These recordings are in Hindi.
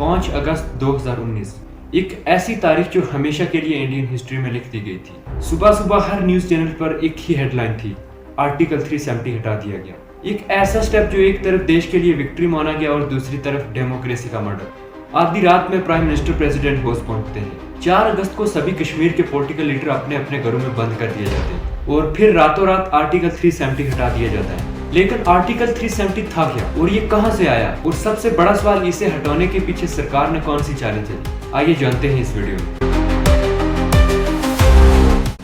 5 अगस्त 2019 एक ऐसी तारीख जो हमेशा के लिए इंडियन हिस्ट्री में लिख दी गई थी। सुबह सुबह हर न्यूज चैनल पर एक ही हेडलाइन थी, आर्टिकल 370 हटा दिया गया। एक ऐसा स्टेप जो एक तरफ देश के लिए विक्ट्री माना गया और दूसरी तरफ डेमोक्रेसी का मर्डर। आधी रात में प्राइम मिनिस्टर प्रेसिडेंट होश पहुंचते हैं। 4 अगस्त को सभी कश्मीर के पॉलिटिकल लीडर अपने अपने घरों में बंद कर दिए जाते हैं और फिर रातों रात आर्टिकल 370 हटा दिया जाता है। लेकिन आर्टिकल 370 था क्या और ये कहां से आया, और सबसे बड़ा सवाल, इसे हटाने के पीछे सरकार ने कौन सी चालें चली। आइए जानते हैं इस वीडियो में।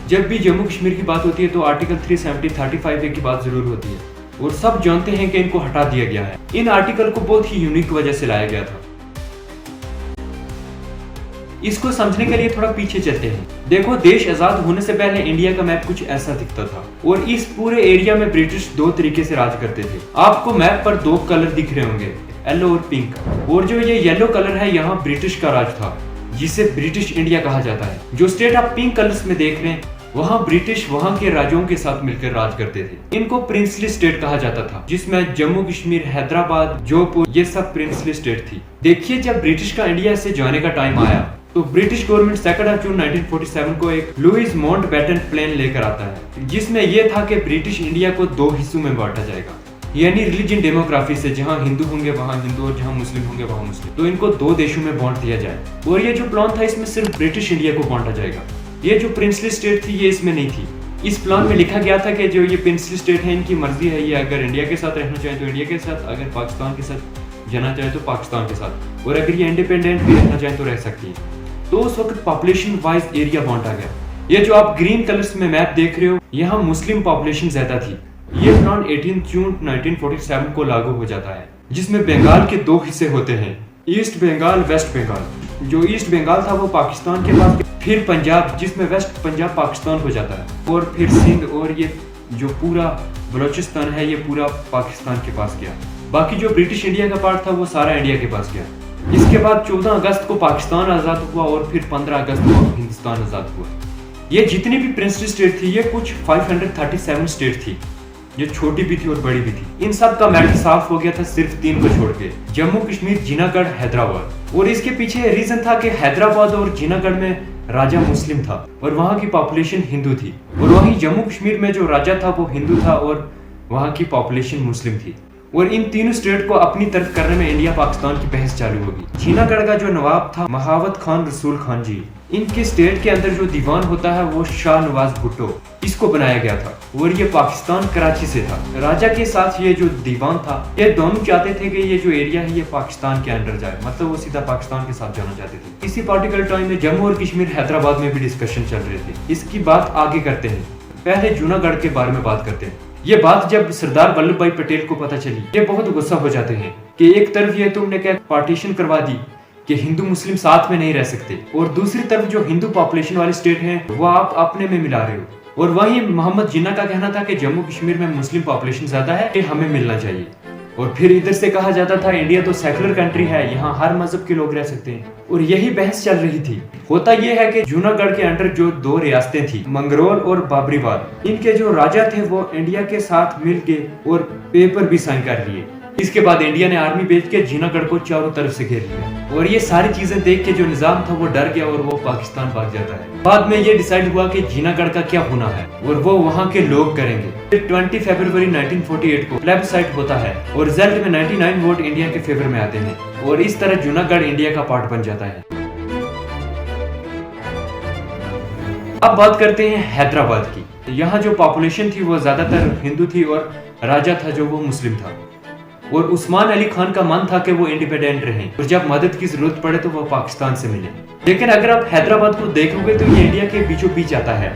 जब भी जम्मू कश्मीर की बात होती है तो आर्टिकल 370 35A की बात जरूर होती है और सब जानते हैं कि इनको हटा दिया गया है। इन आर्टिकल को बहुत ही यूनिक वजह से लाया गया था। इसको समझने के लिए थोड़ा पीछे चलते हैं। देखो, देश आजाद होने से पहले इंडिया का मैप कुछ ऐसा दिखता था और इस पूरे एरिया में ब्रिटिश 2 तरीके से राज करते थे। आपको मैप पर 2 कलर दिख रहे होंगे, येलो और पिंक। और जो ये येलो कलर है, यहाँ ब्रिटिश का राज था, जिसे ब्रिटिश इंडिया कहा जाता है। जो स्टेट आप पिंक कलर्स में देख रहे हैं, वहाँ ब्रिटिश वहाँ के राज्यों के साथ मिलकर राज करते थे। इनको प्रिंसली स्टेट कहा जाता था, जिसमें जम्मू कश्मीर, हैदराबाद, जोधपुर, ये सब प्रिंसली स्टेट थी। देखिए, जब ब्रिटिश का इंडिया से जाने का टाइम आया तो ब्रिटिश गवर्नमेंट 2 जून 1947 को एक लुईस माउंटबेटन प्लान लेकर आता है, जिसमें यह था कि ब्रिटिश इंडिया को 2 हिस्सों में बांटा जाएगा, यानी रिलीजन डेमोग्राफी से, जहां हिंदू होंगे वहां हिंदू और जहां मुस्लिम होंगे वहां मुस्लिम। तो इनको 2 देशों में बांट दिया जाए। और ये जो प्लान था, इसमें सिर्फ ब्रिटिश इंडिया को बांटा जाएगा। ये जो प्रिंसली स्टेट थी, ये इसमें नहीं थी। इस प्लान में लिखा गया था कि जो ये प्रिंसली स्टेट है, इनकी मर्जी है, ये अगर इंडिया के साथ रहना चाहे तो इंडिया के साथ, अगर पाकिस्तान के साथ जाना चाहे तो पाकिस्तान के साथ, और अगर ये इंडिपेंडेंट भी रहना चाहे तो रह सकती है। तो उस वक्त पॉपुलेशन वाइज एरिया बांटा गया। ये जो आप ग्रीन कलर्स में मैप देख रहे हो, यहाँ मुस्लिम पॉपुलेशन ज्यादा थी। ये प्लान 18 जून 1947 को लागू हो जाता है, जिसमें बंगाल के 2 हिस्से होते हैं, ईस्ट बंगाल, वेस्ट बंगाल। जो ईस्ट बंगाल था वो पाकिस्तान के पास, फिर पंजाब, जिसमें वेस्ट पंजाब पाकिस्तान हो जाता है, और फिर सिंध, और ये जो पूरा बलोचिस्तान है, ये पूरा पाकिस्तान के पास गया। बाकी जो ब्रिटिश इंडिया का पार्ट था वो सारा इंडिया के पास गया। इसके बाद 14 अगस्त को पाकिस्तान आजाद हुआ और फिर 15 अगस्त को हिंदुस्तान आजाद हुआ। ये जितनी भी प्रिंसली स्टेट थी, ये कुछ 537 स्टेट थी, जो छोटी भी थी और बड़ी भी थी। इन सब का मैप साफ हो गया था, सिर्फ 3 को छोड़ के, जम्मू कश्मीर, जिनागढ़, हैदराबाद। और इसके पीछे रीजन था कि हैदराबाद और जिनागढ़ में राजा मुस्लिम था और वहाँ की पॉपुलेशन हिंदू थी, और वहीं जम्मू कश्मीर में जो राजा था वो हिंदू था और वहाँ की पॉपुलेशन मुस्लिम थी। और इन तीनों स्टेट को अपनी तरफ करने में इंडिया पाकिस्तान की बहस चालू होगी। जिनागढ़ का जो नवाब था, महावत खान रसूल खान जी, इनके स्टेट के अंदर जो दीवान होता है वो शाह नवाज भुट्टो, इसको बनाया गया था, और ये पाकिस्तान कराची से था। राजा के साथ ये जो दीवान था, ये दोनों चाहते थे कि ये जो एरिया है ये पाकिस्तान के अंडर जाए, मतलब वो सीधा पाकिस्तान के साथ जाना चाहते थे। इसी पार्टिकुलर टाइम में जम्मू और कश्मीर, हैदराबाद में भी डिस्कशन चल रहे थे। इसकी बात आगे करते हैं। पहले जूनागढ़ के बारे में बात करते हैं। ये बात जब सरदार वल्लभ भाई पटेल को पता चली, ये बहुत गुस्सा हो जाते हैं कि एक तरफ ये तुमने क्या पार्टीशन करवा दी कि हिंदू मुस्लिम साथ में नहीं रह सकते, और दूसरी तरफ जो हिंदू पॉपुलेशन वाले स्टेट हैं वो आप अपने में मिला रहे हो। और वहीं मोहम्मद जिन्ना का कहना था कि जम्मू कश्मीर में मुस्लिम पॉपुलेशन ज्यादा है, कि हमें मिलना चाहिए। और फिर इधर से कहा जाता था इंडिया तो सेकुलर कंट्री है, यहाँ हर मजहब के लोग रह सकते हैं। और यही बहस चल रही थी। होता यह है कि जूनागढ़ के अंडर जो 2 रियासतें थी, मंगरोल और बाबरीवाल, इनके जो राजा थे वो इंडिया के साथ मिल के और पेपर भी साइन कर लिए। इसके बाद इंडिया ने आर्मी भेज के जूनागढ़ को चारों तरफ से घेर लिया, और ये सारी चीजें देख के जो निजाम था वो डर गया और वो पाकिस्तान भाग जाता है। बाद में ये डिसाइड हुआ कि जूनागढ़ का क्या होना है और वो वहाँ के लोग करेंगे। फिर 20 फरवरी 1948 को प्लेबसाइट होता है और रिजल्ट में 99 वोट इंडिया के फेवर में आते हैं, और इस तरह जूनागढ़ इंडिया का पार्ट बन जाता है। अब बात करते हैं हैदराबाद की। यहाँ जो पॉपुलेशन थी वो ज्यादातर हिंदू थी और राजा था जो वो मुस्लिम था, और उस्मान अली खान का मन था कि वो इंडिपेंडेंट रहें और जब मदद की जरूरत पड़े तो वो पाकिस्तान से मिले। लेकिन अगर आप हैदराबाद को देखोगे तो ये इंडिया के बीचों बीच आता है।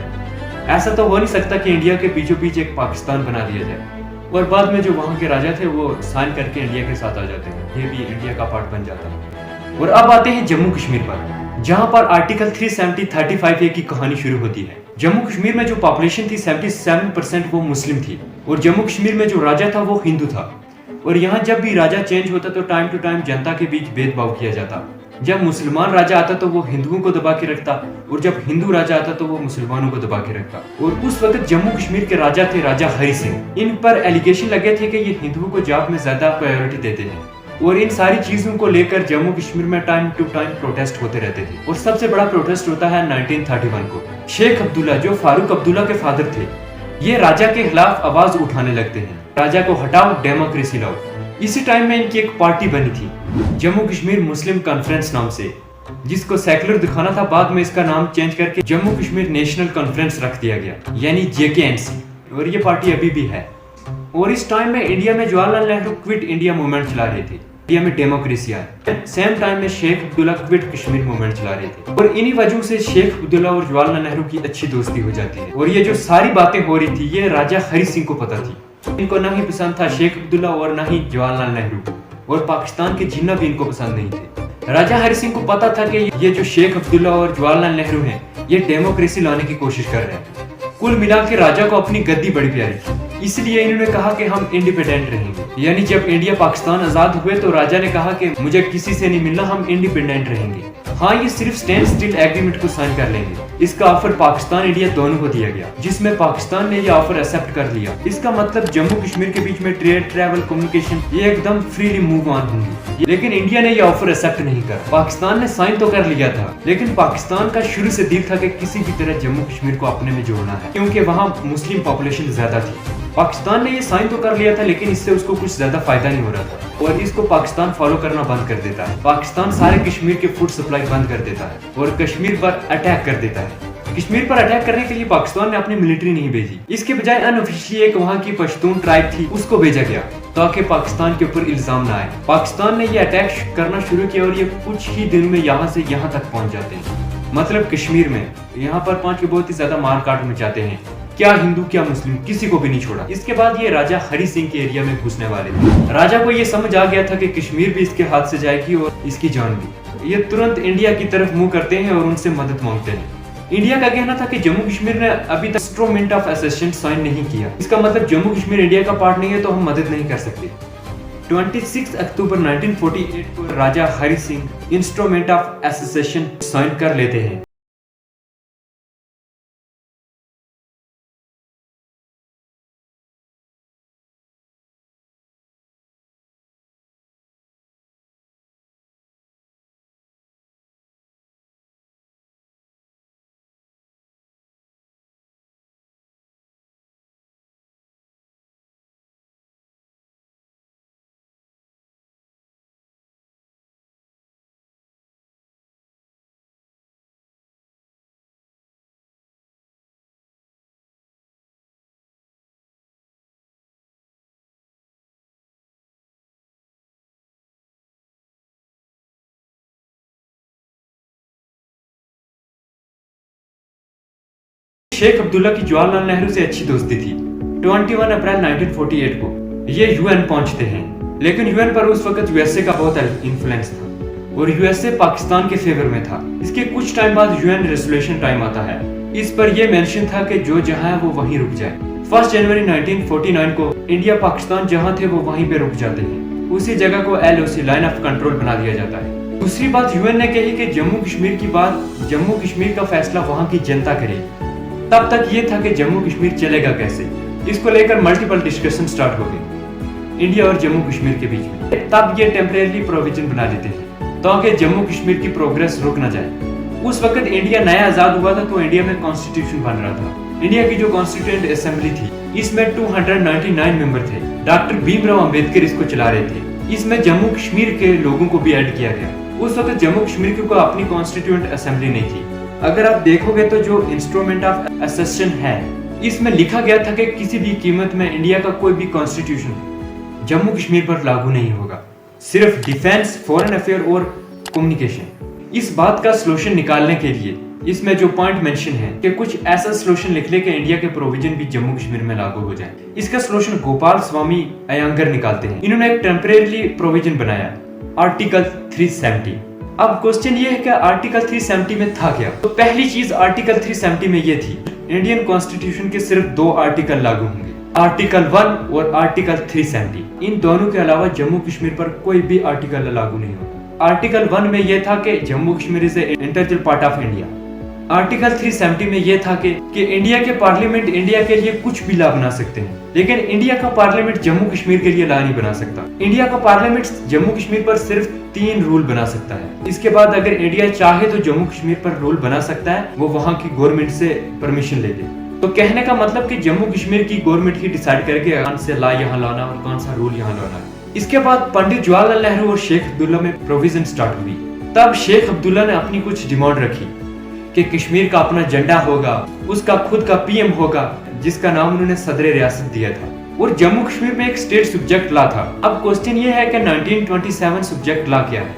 ऐसा तो हो नहीं सकता कि इंडिया के बीचों बीच एक पाकिस्तान बना दिया जाए। और बाद में जो वहाँ के राजा थे वो साइन करके इंडिया के साथ आ जाते हैं, ये भी इंडिया का पार्ट बन जाता है। और अब आते हैं जम्मू कश्मीर पर, जहाँ पर आर्टिकल 370 35A की कहानी शुरू होती है। जम्मू कश्मीर में जो पॉपुलेशन थी 77% वो मुस्लिम थी, और जम्मू कश्मीर में जो राजा था वो हिंदू था। और यहाँ जब भी राजा चेंज होता तो टाइम टू टाइम जनता के बीच भेदभाव किया जाता। जब मुसलमान राजा आता तो वो हिंदुओं को दबा के रखता, और जब हिंदू राजा आता तो वो मुसलमानों को दबा के रखता। और उस वक्त जम्मू कश्मीर के राजा थे राजा हरि सिंह। इन पर एलिगेशन लगे थे कि ये हिंदुओं को जॉब में ज्यादा प्रायोरिटी देते हैं। और इन सारी चीजों को लेकर जम्मू कश्मीर में टाइम टू टाइम प्रोटेस्ट होते रहते थे। और सबसे बड़ा प्रोटेस्ट होता है 1931 को। शेख अब्दुल्ला, जो फारूक अब्दुल्ला के फादर थे, ये राजा के खिलाफ आवाज उठाने लगते हैं, राजा को हटाओ, डेमोक्रेसी लाओ। इसी टाइम में इनकी एक पार्टी बनी थी जम्मू कश्मीर मुस्लिम कॉन्फ्रेंस नाम से, जिसको सेकुलर दिखाना था। बाद में इसका नाम चेंज करके जम्मू कश्मीर नेशनल कॉन्फ्रेंस रख दिया गया, यानी JKNC, और ये पार्टी अभी भी है। और इस टाइम में इंडिया में Jawaharlal Nehru quit India movement चला रहे थे, इंडिया में डेमोक्रेसी आए। सेम टाइम में शेख अब्दुल्ला क्विट कश्मीर मूवमेंट चला रहे थे, और इन्हीं वजह से शेख अब्दुल्ला और जवाहरलाल नेहरू की अच्छी दोस्ती हो जाती है। और ये जो सारी बातें हो रही थी, ये राजा हरि सिंह को पता थी। इनको ना ही पसंद था शेख अब्दुल्ला और ना ही जवाहरलाल नेहरू, और पाकिस्तान के जिन्ना भी इनको पसंद नहीं थे। राजा हरि सिंह को पता था कि ये जो शेख अब्दुल्ला और जवाहरलाल नेहरू हैं, ये डेमोक्रेसी लाने की कोशिश कर रहे हैं। कुल मिला के राजा को अपनी गद्दी बड़ी प्यारी थी, इसलिए इन्होंने कहा कि हम इंडिपेंडेंट रहेंगे। यानी जब इंडिया पाकिस्तान आजाद हुए तो राजा ने कहा कि मुझे किसी से नहीं मिलना, हम इंडिपेंडेंट रहेंगे। हाँ, ये सिर्फ स्टैंड स्टिल एग्रीमेंट को साइन कर लेंगे। इसका ऑफर पाकिस्तान इंडिया दोनों को दिया गया, जिसमें पाकिस्तान ने ये ऑफर एक्सेप्ट कर लिया। इसका मतलब जम्मू कश्मीर के बीच में ट्रेड, ट्रैवल, कम्युनिकेशन ये एकदम फ्रीली मूव ऑन होंगी। लेकिन इंडिया ने ये ऑफर एक्सेप्ट नहीं कर। पाकिस्तान ने साइन तो कर लिया था, लेकिन पाकिस्तान का शुरू से दिल था कि किसी भी तरह जम्मू कश्मीर को अपने में जोड़ना है, क्योंकि वहाँ मुस्लिम पॉपुलेशन ज्यादा थी। पाकिस्तान ने ये साइन तो कर लिया था, लेकिन इससे उसको कुछ ज्यादा फायदा नहीं हो रहा था, और इसको पाकिस्तान फॉलो करना बंद कर देता है। पाकिस्तान सारे कश्मीर के फूड सप्लाई बंद कर देता है और कश्मीर पर अटैक कर देता है। कश्मीर पर अटैक करने के लिए पाकिस्तान ने अपनी मिलिट्री नहीं भेजी, इसके बजाय अनऑफिशियली एक वहाँ की पश्तून ट्राइब थी, उसको भेजा गया ताकि पाकिस्तान के ऊपर इल्जाम ना आए। पाकिस्तान ने ये अटैक करना शुरू किया और ये कुछ ही दिन में यहाँ से यहाँ तक पहुँच जाते हैं। मतलब कश्मीर में यहाँ पर पहुँच के बहुत ही ज्यादा मार काट मचाते हैं, क्या हिंदू क्या मुस्लिम, किसी को भी नहीं छोड़ा। इसके बाद ये राजा हरि सिंह के एरिया में घुसने वाले थे। राजा को ये समझ आ गया था कि कश्मीर भी इसके हाथ से जाएगी और इसकी जान भी। ये तुरंत इंडिया की तरफ मुंह करते हैं और उनसे मदद मांगते हैं। इंडिया का कहना था कि जम्मू कश्मीर ने अभी तक इंस्ट्रूमेंट ऑफ एसेशन साइन नहीं किया, इसका मतलब जम्मू कश्मीर इंडिया का पार्ट नहीं है, तो हम मदद नहीं कर सकते। 26 अक्टूबर 1948 को Raja Hari Singh instrument of accession sign कर लेते हैं। शेख अब्दुल्ला की जवाहरलाल नेहरू से अच्छी दोस्ती थी। 21 अप्रैल 1948 को ये यूएन पहुंचते हैं, लेकिन यूएन पर उस वक्त यूएसए का बहुत इन्फ्लुएंस था और यूएसए पाकिस्तान के फेवर में था। इसके कुछ टाइम बाद यूएन रेजोल्यूशन टाइम आता है, इस पर यह मेंशन था कि जो जहां है वो वहीं रुक जाए। 1 जनवरी 1949 को इंडिया पाकिस्तान जहां थे वो वहीं पे रुक जाते हैं, उसी जगह को LOC लाइन ऑफ कंट्रोल बना दिया जाता है। दूसरी बात यूएन ने कही कि जम्मू कश्मीर की बात जम्मू कश्मीर का फैसला वहां की जनता करे। तब तक ये था कि जम्मू कश्मीर चलेगा कैसे, इसको लेकर मल्टीपल डिस्कशन स्टार्ट हो गए इंडिया और जम्मू कश्मीर के बीच में। तब ये टेम्परेरी प्रोविजन बना देते हैं ताकि जम्मू कश्मीर की प्रोग्रेस रुक ना जाए। उस वक्त इंडिया नया आजाद हुआ था, तो इंडिया में कॉन्स्टिट्यूशन बन रहा था। इंडिया की जो कॉन्स्टिट्यूएंट असेंबली थी, इसमें 299 मेंबर थे। डॉक्टर भीमराव अंबेडकर इसको चला रहे थे। इसमें जम्मू कश्मीर के लोगों को भी ऐड किया गया। उस वक्त जम्मू कश्मीर की कोई अपनी कॉन्स्टिट्यूएंट असेंबली नहीं थी। अगर आप देखोगे तो जो इंस्ट्रूमेंट ऑफ एसेशन है, इसमें लिखा गया था कि किसी भी कीमत में इंडिया का कोई भी कॉन्स्टिट्यूशन जम्मू कश्मीर पर लागू नहीं होगा, सिर्फ डिफेंस, फॉरेन अफेयर और कम्युनिकेशन। इस बात का सोल्यूशन निकालने के लिए इसमें जो पॉइंट मेंशन है कि कुछ ऐसा सोल्यूशन लिख ले कि इंडिया के प्रोविजन भी जम्मू कश्मीर में लागू हो जाए। इसका सोल्यूशन गोपाल स्वामी अयंगर निकालते हैं। इन्होंने एक टेम्परेरी प्रोविजन बनाया, आर्टिकल 370। अब क्वेश्चन ये है कि आर्टिकल 370 में था क्या? तो पहली चीज आर्टिकल 370 में ये थी, इंडियन कॉन्स्टिट्यूशन के सिर्फ 2 आर्टिकल लागू होंगे, आर्टिकल 1 और आर्टिकल 370। इन दोनों के अलावा जम्मू कश्मीर पर कोई भी आर्टिकल लागू नहीं होता। आर्टिकल 1 में यह था कि Jammu Kashmir is a integral part of India, article 370 में यह था कि इंडिया के पार्लियामेंट इंडिया के लिए कुछ भी ला बना सकते हैं, लेकिन इंडिया का पार्लियामेंट जम्मू कश्मीर के लिए ला नहीं बना सकता। इंडिया का पार्लियामेंट जम्मू कश्मीर पर सिर्फ 3 रूल बना सकता है। इसके बाद अगर इंडिया चाहे तो जम्मू कश्मीर पर रूल बना सकता है, वो वहाँ की गवर्नमेंट से परमिशन ले ले। तो कहने का मतलब कि जम्मू कश्मीर की गवर्नमेंट ही डिसाइड करके कौन से ला यहाँ लाना और कौन सा रूल यहाँ लाना है। इसके बाद पंडित जवाहरलाल नेहरू और शेख अब्दुल्ला में प्रोविजन स्टार्ट हुई। तब शेख अब्दुल्ला ने अपनी कुछ डिमांड रखी कि कश्मीर का अपना झंडा होगा, उसका खुद का पीएम होगा, जिसका नाम उन्होंने सदर रियासत दिया था, और जम्मू कश्मीर में एक स्टेट सब्जेक्ट ला था। अब क्वेश्चन ये है कि 1927 सब्जेक्ट ला क्या है?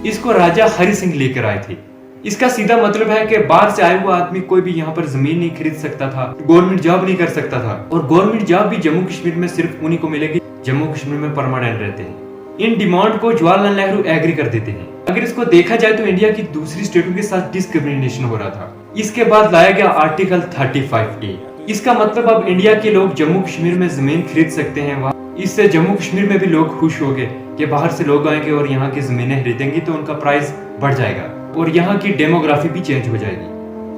इसको राजा हरि सिंह लेकर आए थे। इसका सीधा मतलब है कि बाहर से आया हुआ आदमी कोई भी यहाँ पर जमीन नहीं खरीद सकता था, गवर्नमेंट जॉब नहीं कर सकता था, और गवर्नमेंट जॉब भी जम्मू कश्मीर में सिर्फ उन्हीं को मिलेगी जम्मू कश्मीर में परमानेंट रहते हैं। इन डिमांड को जवाहरलाल नेहरू एग्री कर देते हैं। अगर इसको देखा जाए तो इंडिया की दूसरी स्टेटों के साथ डिस्क्रिमिनेशन हो रहा था। इसके बाद लाया गया आर्टिकल 35A। इसका मतलब अब इंडिया के लोग जम्मू कश्मीर में जमीन खरीद सकते हैं। वहाँ इससे जम्मू कश्मीर में भी लोग खुश हो गए कि बाहर से लोग आएंगे और यहाँ की जमीनें खरीदेंगे तो उनका प्राइस बढ़ जाएगा और यहाँ की डेमोग्राफी भी चेंज हो जाएगी।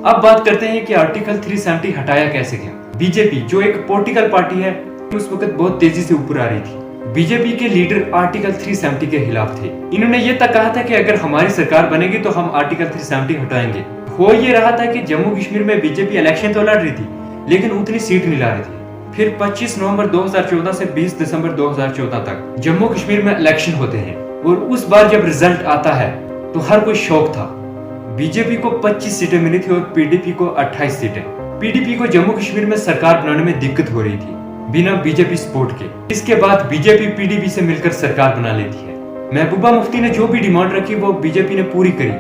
अब बात करते हैं कि आर्टिकल 370 हटाया कैसे गया। बीजेपी जो एक पॉलिटिकल पार्टी है, उस वक्त बहुत तेजी से ऊपर आ रही थी। बीजेपी के लीडर आर्टिकल 370 के खिलाफ थे। इन्होंने ये तक कहा था कि अगर हमारी सरकार बनेगी तो हम आर्टिकल 370 हटाएंगे। हो ये रहा था कि जम्मू कश्मीर में बीजेपी इलेक्शन तो लड़ रही थी, लेकिन उतनी सीट नहीं ला रही थी। फिर 25 नवंबर 2014 से 20 दिसंबर 2014 तक जम्मू कश्मीर में इलेक्शन होते हैं, और उस बार जब रिजल्ट आता है तो हर कोई शौक था। बीजेपी को 25 सीटें मिली थी और पीडीपी को 28 सीटें। पीडीपी को जम्मू कश्मीर में सरकार बनाने में दिक्कत हो रही थी बिना बीजेपी सपोर्ट के। इसके बाद बीजेपी पीडीपी से मिलकर सरकार बना लेती है। महबूबा मुफ्ती ने जो भी डिमांड रखी वो बीजेपी ने पूरी करी।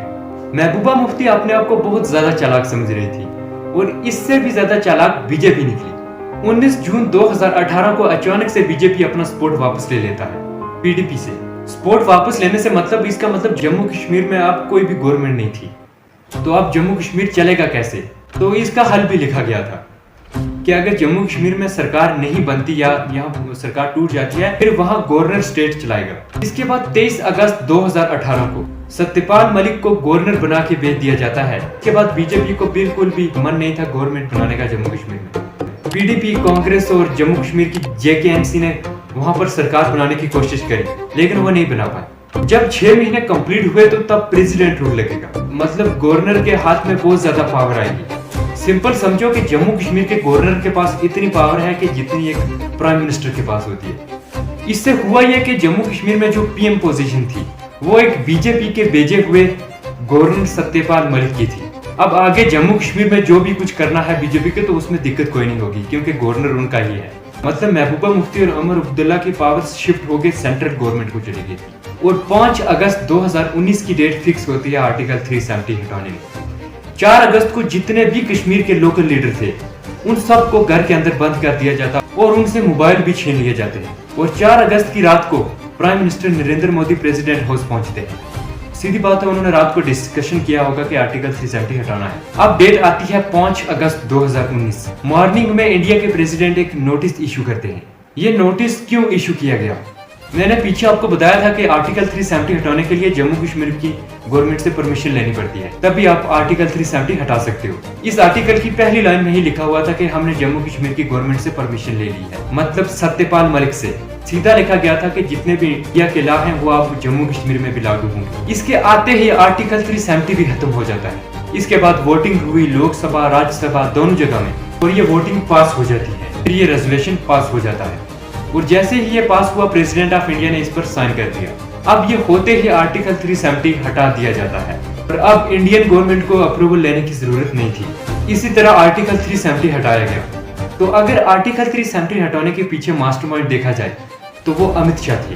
महबूबा मुफ्ती अपने आप को बहुत ज्यादा चालाक समझ रही थी, और इससे भी ज्यादा चालाक बीजेपी निकली। 19 जून 2018 को अचानक से बीजेपी अपना सपोर्ट वापस ले लेता है पीडीपी से। सपोर्ट वापस लेने से मतलब इसका मतलब जम्मू कश्मीर में अब कोई भी गवर्नमेंट नहीं थी, तो अब जम्मू कश्मीर चलेगा कैसे? तो इसका हल भी लिखा गया था कि अगर जम्मू कश्मीर में सरकार नहीं बनती या यहाँ सरकार टूट जाती है, फिर वहाँ गवर्नर स्टेट चलाएगा। इसके बाद 23 अगस्त 2018 को सत्यपाल मलिक को गवर्नर बना के भेज दिया जाता है। इसके बाद बीजेपी को बिल्कुल भी मन नहीं था गवर्नमेंट बनाने का जम्मू कश्मीर में। पीडीपी, कांग्रेस और जम्मू कश्मीर की जेकेएमसी ने वहाँ पर सरकार बनाने की कोशिश करी, लेकिन वो नहीं बना पाए। जब 6 महीने कंप्लीट हुए तो तब प्रेसिडेंट रूल लगेगा, मतलब गवर्नर के हाथ में बहुत ज्यादा पावर आएगी। सिंपल समझो कि जम्मू कश्मीर के गवर्नर के पास इतनी पावर है कि जितनी एक प्राइम मिनिस्टर के पास होती है। इससे हुआ यह कि जम्मू कश्मीर में जो पीएम पोजीशन थी वो एक बीजेपी के भेजे हुए गवर्नर सत्यपाल मलिक की थी। अब आगे जम्मू कश्मीर में जो भी कुछ करना है बीजेपी के, तो उसमें दिक्कत कोई नहीं होगी क्योंकि गवर्नर उनका ही है। मतलब महबूबा मुफ्ती और उमर अब्दुल्ला की पावर शिफ्ट होकर सेंट्रल गवर्नमेंट को चली गई थी। और 5 अगस्त 2019 की डेट फिक्स होती है आर्टिकल 370 हटाने में। 4 अगस्त को जितने भी कश्मीर के लोकल लीडर थे उन सबको घर के अंदर बंद कर दिया जाता और उनसे मोबाइल भी छीन लिए जाते हैं। और 4 अगस्त की रात को prime minister Narendra Modi president house पहुंचते हैं। सीधी बात है, उन्होंने रात को डिस्कशन किया होगा कि आर्टिकल 370 हटाना है। अब डेट आती है 5 अगस्त 2019। मॉर्निंग में इंडिया के प्रेसिडेंट एक नोटिस इशू करते हैं। ये नोटिस क्यों इशू किया गया? मैंने पीछे आपको बताया था कि आर्टिकल 370 हटाने के लिए जम्मू कश्मीर की गवर्नमेंट से परमिशन लेनी पड़ती है, तभी आप आर्टिकल 370 हटा सकते हो। इस आर्टिकल की पहली लाइन में ही लिखा हुआ था कि हमने जम्मू कश्मीर की गवर्नमेंट से परमिशन ले ली है, मतलब सत्यपाल मलिक से। सीधा लिखा गया था कि जितने भी इंडिया के लॉ हैं वो आप जम्मू कश्मीर में भी लागू होंगे। इसके आते ही आर्टिकल 370 भी खत्म हो जाता है। इसके बाद वोटिंग हुई लोकसभा राज्यसभा दोनों जगह में, और ये वोटिंग पास हो जाती है। फिर ये रेजोल्यूशन पास हो जाता है, और जैसे ही ये पास हुआ प्रेसिडेंट ऑफ इंडिया ने इस पर साइन कर दिया। अब ये होते ही आर्टिकल 370 हटा दिया जाता है, और अब इंडियन गवर्नमेंट को अप्रूवल लेने की जरूरत नहीं थी। इसी तरह आर्टिकल 370 हटाया गया। तो अगर आर्टिकल 370 हटाने के पीछे मास्टरमाइंड देखा जाए तो वो अमित शाह थे।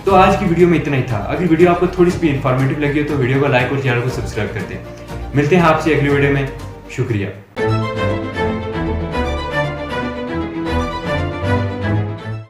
तो आज की वीडियो में इतना ही था। अगर वीडियो आपको थोड़ी सी भी इंफॉर्मेटिव लगी हो तो वीडियो को लाइक और चैनल को सब्सक्राइब कर दें। मिलते हैं आपसे अगली वीडियो में। शुक्रिया।